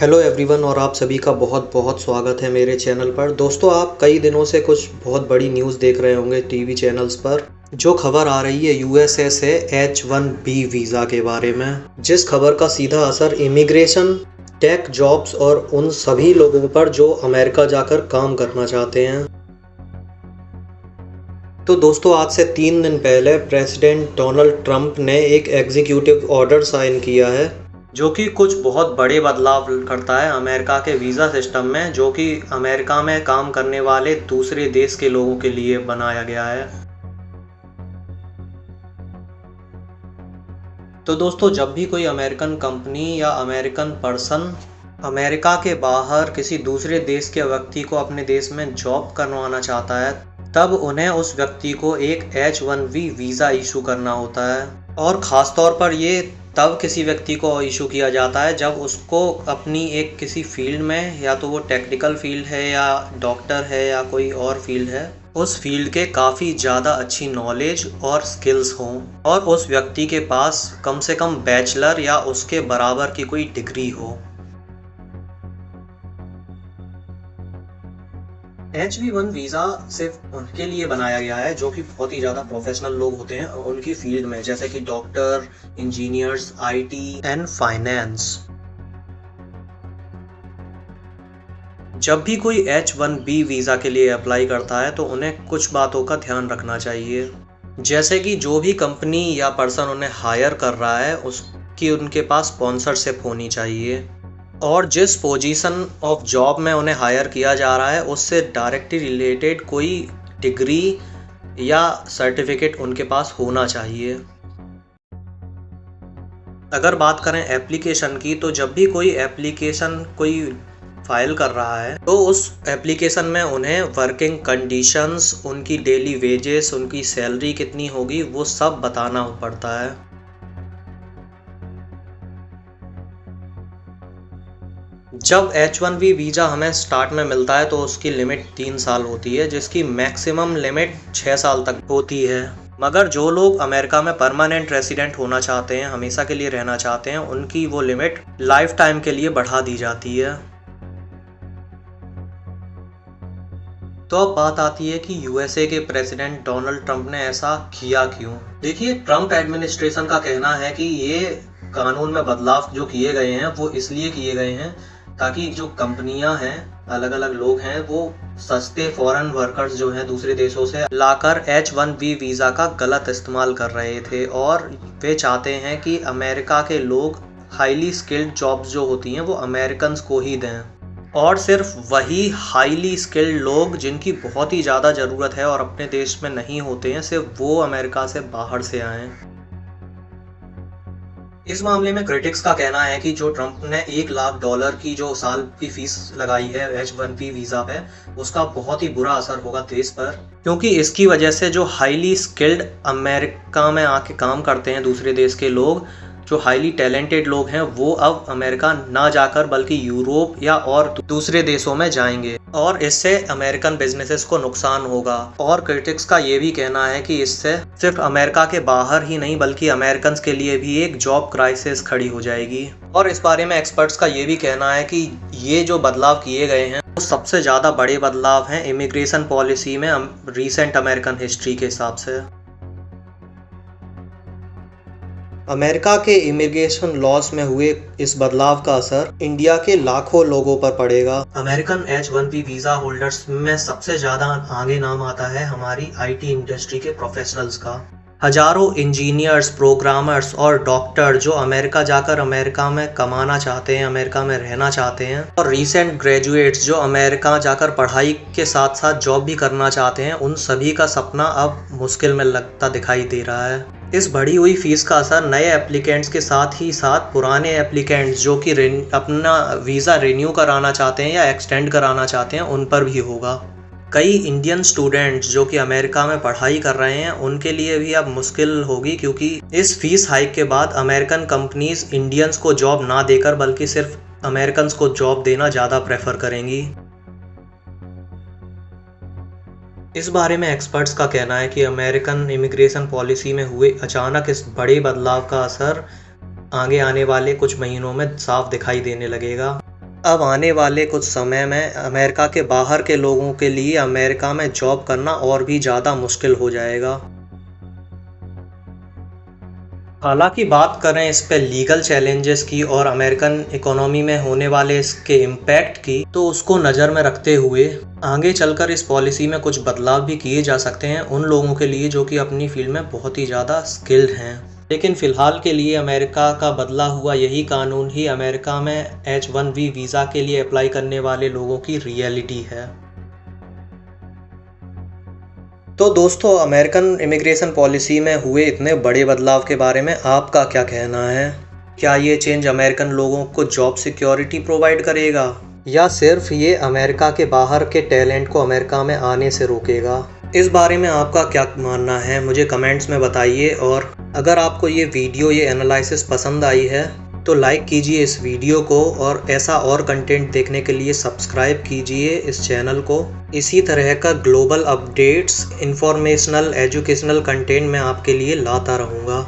Hello everyone और आप सभी का बहुत बहुत स्वागत है मेरे चैनल पर। दोस्तों, आप कई दिनों से कुछ बहुत बड़ी न्यूज़ देख रहे होंगे टीवी चैनल्स पर। जो खबर आ रही है यूएसए से H1B वीज़ा के बारे में, जिस खबर का सीधा असर इमिग्रेशन, टेक जॉब्स और उन सभी लोगों पर जो अमेरिका जाकर काम करना चाहते हैं। तो दोस्तों, आज से 3 दिन पहले प्रेसिडेंट डोनाल्ड ट्रंप ने एक एग्जीक्यूटिव ऑर्डर साइन किया है जो कि कुछ बहुत बड़े बदलाव करता है अमेरिका के वीज़ा सिस्टम में, जो कि अमेरिका में काम करने वाले दूसरे देश के लोगों के लिए बनाया गया है। तो दोस्तों, जब भी कोई अमेरिकन कंपनी या अमेरिकन पर्सन अमेरिका के बाहर किसी दूसरे देश के व्यक्ति को अपने देश में जॉब करवाना चाहता है, तब उन्हें उस व्यक्ति को एक H1B वीज़ा इशू करना होता है। और ख़ास तौर पर ये तब किसी व्यक्ति को इशू किया जाता है जब उसको अपनी एक किसी फील्ड में, या तो वो टेक्निकल फील्ड है या डॉक्टर है या कोई और फील्ड है, उस फील्ड के काफ़ी ज़्यादा अच्छी नॉलेज और स्किल्स हों और उस व्यक्ति के पास कम से कम बैचलर या उसके बराबर की कोई डिग्री हो। H1B वीज़ा सिर्फ उनके लिए बनाया गया है जो कि बहुत ही ज़्यादा प्रोफेशनल लोग होते हैं उनकी फील्ड में, जैसे कि doctor, engineers, IT and finance. जब भी कोई H1B वीज़ा के लिए अप्लाई करता है तो उन्हें कुछ बातों का ध्यान रखना चाहिए, जैसे कि जो भी कंपनी या पर्सन उन्हें हायर कर रहा है उसकी उनके पास स्पॉन्सरशिप होनी चाहिए, और जिस पोजीशन ऑफ जॉब में उन्हें हायर किया जा रहा है उससे डायरेक्टली रिलेटेड कोई डिग्री या सर्टिफिकेट उनके पास होना चाहिए। अगर बात करें एप्लीकेशन की, तो जब भी कोई एप्लीकेशन कोई फाइल कर रहा है तो उस एप्लीकेशन में उन्हें वर्किंग कंडीशंस, उनकी डेली वेजेस, उनकी सैलरी कितनी होगी, वो सब बताना पड़ता है। जब H1B वीज़ा हमें स्टार्ट में मिलता है तो उसकी लिमिट 3 साल होती है, जिसकी मैक्सिमम लिमिट 6 साल तक होती है। मगर जो लोग अमेरिका में परमानेंट रेसिडेंट होना चाहते हैं, हमेशा के लिए रहना चाहते हैं, उनकी वो लिमिट लाइफ टाइम के लिए बढ़ा दी जाती है। तो अब बात आती है कि यूएसए के प्रेसिडेंट डोनाल्ड ट्रंप ने ऐसा किया क्यों। देखिए, ट्रंप एडमिनिस्ट्रेशन का कहना है कि ये कानून में बदलाव जो किए गए हैं वो इसलिए किए गए हैं ताकि जो कंपनियां हैं, अलग अलग लोग हैं, वो सस्ते फॉरेन वर्कर्स जो हैं दूसरे देशों से लाकर H1B वीज़ा का गलत इस्तेमाल कर रहे थे, और वे चाहते हैं कि अमेरिका के लोग हाईली स्किल्ड जॉब्स जो होती हैं वो अमेरिकन्स को ही दें, और सिर्फ वही हाईली स्किल्ड लोग जिनकी बहुत ही ज़्यादा ज़रूरत है और अपने देश में नहीं होते हैं, सिर्फ वो अमेरिका से बाहर से आएँ। इस मामले में क्रिटिक्स का कहना है कि जो ट्रंप ने $1 लाख की जो साल की फीस लगाई है H1B वीज़ा पे, उसका बहुत ही बुरा असर होगा देश पर, क्योंकि इसकी वजह से जो हाईली स्किल्ड अमेरिका में आके काम करते हैं दूसरे देश के लोग, जो हाईली टैलेंटेड लोग हैं, वो अब अमेरिका ना जाकर बल्कि यूरोप या और दूसरे देशों में जाएंगे, और इससे अमेरिकन बिजनेसेस को नुकसान होगा। और क्रिटिक्स का ये भी कहना है कि इससे सिर्फ अमेरिका के बाहर ही नहीं बल्कि अमेरिकन्स के लिए भी एक जॉब क्राइसिस खड़ी हो जाएगी। और इस बारे में एक्सपर्ट्स का ये भी कहना है कि ये जो बदलाव किए गए हैं वो सबसे ज़्यादा बड़े बदलाव हैं इमिग्रेशन पॉलिसी में रिसेंट अमेरिकन हिस्ट्री के हिसाब से। अमेरिका के इमिग्रेशन लॉज में हुए इस बदलाव का असर इंडिया के लाखों लोगों पर पड़ेगा। अमेरिकन H1B वीज़ा होल्डर्स में सबसे ज़्यादा आगे नाम आता है हमारी IT इंडस्ट्री के प्रोफेशनल्स का। हजारों इंजीनियर्स, प्रोग्रामर्स और डॉक्टर जो अमेरिका जाकर अमेरिका में कमाना चाहते हैं, अमेरिका में रहना चाहते हैं, और रीसेंट ग्रेजुएट्स जो अमेरिका जाकर पढ़ाई के साथ साथ जॉब भी करना चाहते हैं, उन सभी का सपना अब मुश्किल में लगता दिखाई दे रहा है। इस बढ़ी हुई फीस का असर नए एप्लीकेंट्स के साथ ही साथ पुराने एप्लीकेंट्स जो कि अपना वीज़ा रिन्यू कराना चाहते हैं या एक्सटेंड कराना चाहते हैं, उन पर भी होगा। कई इंडियन स्टूडेंट्स जो कि अमेरिका में पढ़ाई कर रहे हैं, उनके लिए भी अब मुश्किल होगी, क्योंकि इस फीस हाइक के बाद अमेरिकन कंपनीज इंडियंस को जॉब ना देकर बल्कि सिर्फ अमेरिकन्स को जॉब देना ज़्यादा प्रेफर करेंगी। इस बारे में एक्सपर्ट्स का कहना है कि अमेरिकन इमिग्रेशन पॉलिसी में हुए अचानक इस बड़े बदलाव का असर आगे आने वाले कुछ महीनों में साफ दिखाई देने लगेगा। अब आने वाले कुछ समय में अमेरिका के बाहर के लोगों के लिए अमेरिका में जॉब करना और भी ज़्यादा मुश्किल हो जाएगा। हालांकि बात करें इस पे लीगल चैलेंजेस की और अमेरिकन इकोनॉमी में होने वाले इसके इम्पैक्ट की, तो उसको नज़र में रखते हुए आगे चलकर इस पॉलिसी में कुछ बदलाव भी किए जा सकते हैं उन लोगों के लिए जो कि अपनी फील्ड में बहुत ही ज़्यादा स्किल्ड हैं। लेकिन फ़िलहाल के लिए अमेरिका का बदला हुआ यही कानून ही अमेरिका में H1B वीज़ा के लिए अप्लाई करने वाले लोगों की रियलिटी है। तो दोस्तों, अमेरिकन इमिग्रेशन पॉलिसी में हुए इतने बड़े बदलाव के बारे में आपका क्या कहना है? क्या ये चेंज अमेरिकन लोगों को जॉब सिक्योरिटी प्रोवाइड करेगा या सिर्फ ये अमेरिका के बाहर के टैलेंट को अमेरिका में आने से रोकेगा? इस बारे में आपका क्या मानना है मुझे कमेंट्स में बताइए। और अगर आपको ये वीडियो, ये एनालिसिस पसंद आई है तो लाइक कीजिए इस वीडियो को, और ऐसा और कंटेंट देखने के लिए सब्सक्राइब कीजिए इस चैनल को। इसी तरह का global updates, informational, educational content मैं आपके लिए लाता रहूँगा।